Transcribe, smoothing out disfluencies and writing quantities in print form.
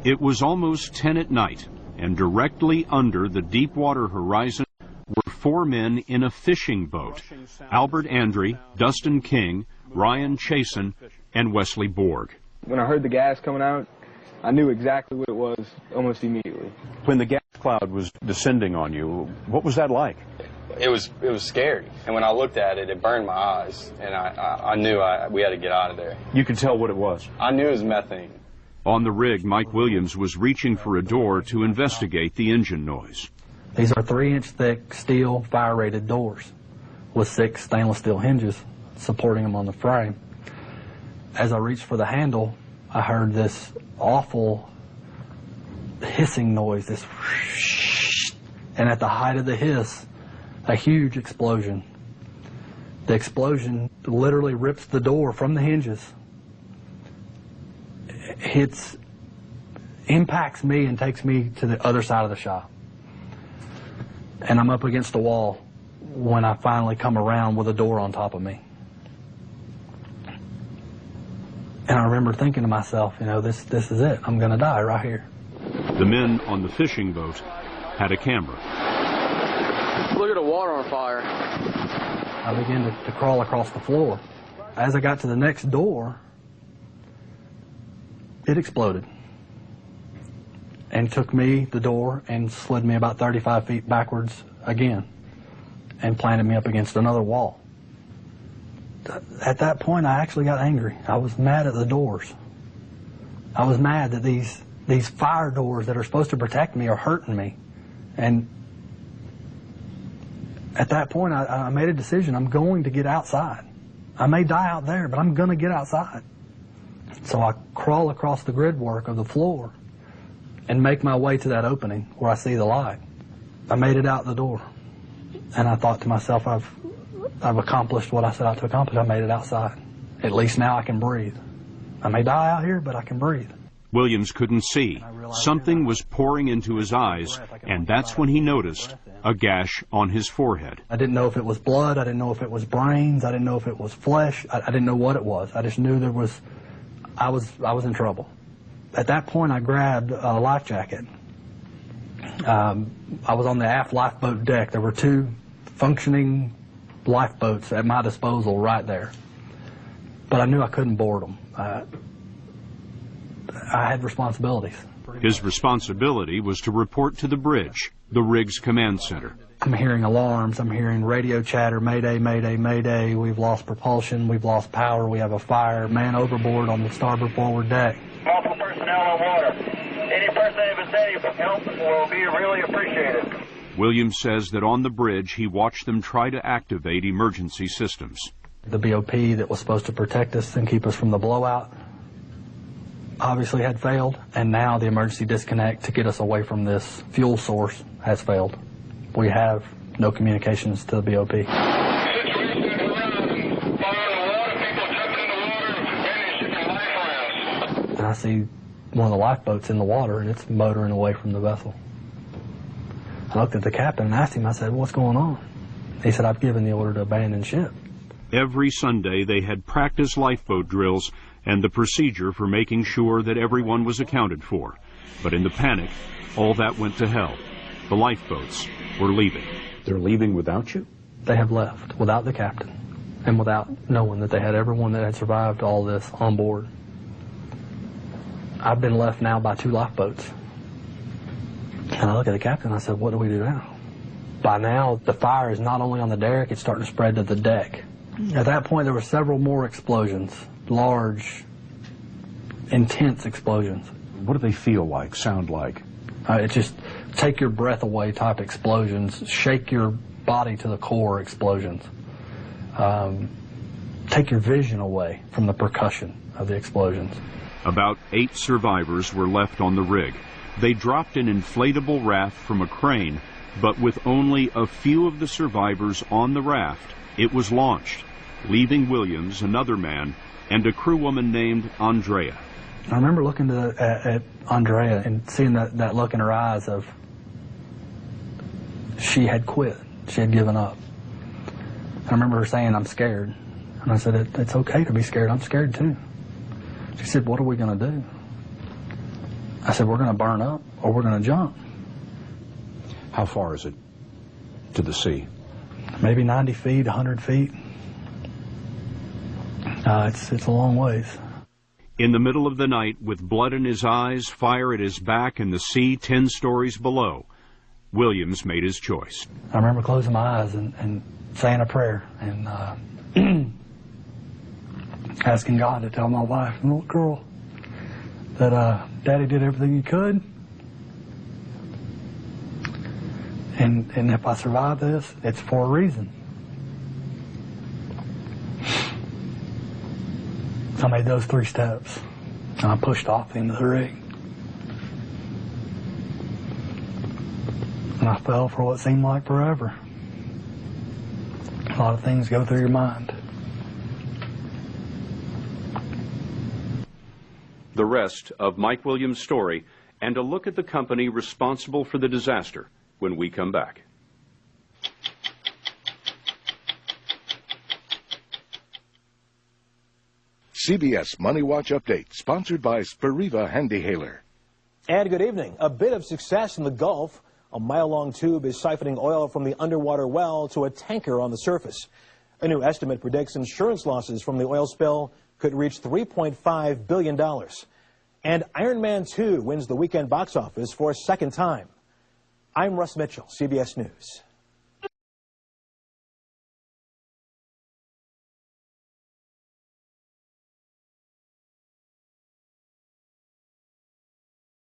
It was almost 10 at night, and directly under the Deepwater horizon were 4 men in a fishing boat: Albert Andre, Dustin King, Ryan Chasen, and Wesley Borg. When I heard the gas coming out, I knew exactly what it was almost immediately. When the gas cloud was descending on you, what was that like? It was scary, and when I looked at it, it burned my eyes, and I knew we had to get out of there. You could tell what it was? I knew it was methane. On the rig, Mike Williams was reaching for a door to investigate the engine noise. These are 3-inch thick steel fire-rated doors with 6 stainless steel hinges supporting them on the frame. As I reached for the handle, I heard this awful hissing noise, this whoosh, and at the height of the hiss, a huge explosion. The explosion literally rips the door from the hinges, impacts me and takes me to the other side of the shop. And I'm up against the wall when I finally come around with a door on top of me. And I remember thinking to myself, you know, this is it. I'm going to die right here. The men on the fishing boat had a camera. Look at the water on fire. I began to crawl across the floor. As I got to the next door, it exploded and took me, the door, and slid me about 35 feet backwards again and planted me up against another wall. At that point, I actually got angry. I was mad at the doors. I was mad that these fire doors that are supposed to protect me are hurting me. And at that point, I made a decision. I'm going to get outside. I may die out there, but I'm going to get outside. So I crawl across the grid work of the floor and make my way to that opening where I see the light. I made it out the door, and I thought to myself, I've accomplished what I set out to accomplish. I made it outside. At least now I can breathe. I may die out here, but I can breathe. Williams couldn't see. Something was pouring into his eyes, and that's when he noticed a gash on his forehead. I didn't know if it was blood. I didn't know if it was brains. I didn't know if it was flesh. I didn't know what it was. I just knew I was in trouble. At that point, I grabbed a life jacket. I was on the aft lifeboat deck. There were 2 functioning lifeboats at my disposal right there. But I knew I couldn't board them. I had responsibilities. His responsibility was to report to the bridge, the rig's command center. I'm hearing alarms. I'm hearing radio chatter, mayday, mayday, mayday. We've lost propulsion. We've lost power. We have a fire. Man overboard on the starboard forward deck. Multiple personnel on water. Any person in the vicinity for help will be really appreciated. Williams says that on the bridge, he watched them try to activate emergency systems. The BOP that was supposed to protect us and keep us from the blowout obviously had failed, and now the emergency disconnect to get us away from this fuel source has failed. We have no communications to the BOP. And I see one of the lifeboats in the water, and it's motoring away from the vessel. I looked at the captain and asked him, I said, what's going on? He said, I've given the order to abandon ship. Every Sunday they had practice lifeboat drills and the procedure for making sure that everyone was accounted for. But in the panic, all that went to hell. The lifeboats were leaving. They're leaving without you? They have left without the captain and without knowing that they had everyone that had survived all this on board. I've been left now by 2 lifeboats. And I look at the captain and I said, what do we do now? By now, the fire is not only on the derrick, it's starting to spread to the deck. At that point, there were several more explosions, large, intense explosions. What do they feel like, sound like? It's just take your breath away type explosions, shake your body to the core explosions. Take your vision away from the percussion of the explosions. About 8 survivors were left on the rig. They dropped an inflatable raft from a crane, but with only a few of the survivors on the raft, it was launched, leaving Williams, another man, and a crewwoman named Andrea. I remember looking at Andrea and seeing that look in her eyes of she had quit, she had given up. I remember her saying, I'm scared. And I said, it's okay to be scared, I'm scared too. She said, what are we going to do? I said, we're going to burn up or we're going to jump. How far is it to the sea? Maybe 90 feet, 100 feet. It's a long ways. In the middle of the night, with blood in his eyes, fire at his back, and the sea 10 stories below, Williams made his choice. I remember closing my eyes and saying a prayer and asking God to tell my wife and little girl that Daddy did everything he could. And if I survive this, it's for a reason. So I made those 3 steps, and I pushed off into the rig. And I fell for what seemed like forever. A lot of things go through your mind. The rest of Mike Williams' story and a look at the company responsible for the disaster when we come back. CBS Money Watch Update, sponsored by Spiriva Handy Hailer. And good evening. A bit of success in the Gulf. A mile-long tube is siphoning oil from the underwater well to a tanker on the surface. A new estimate predicts insurance losses from the oil spill could reach $3.5 billion. And Iron Man 2 wins the weekend box office for a second time. I'm Russ Mitchell, CBS News.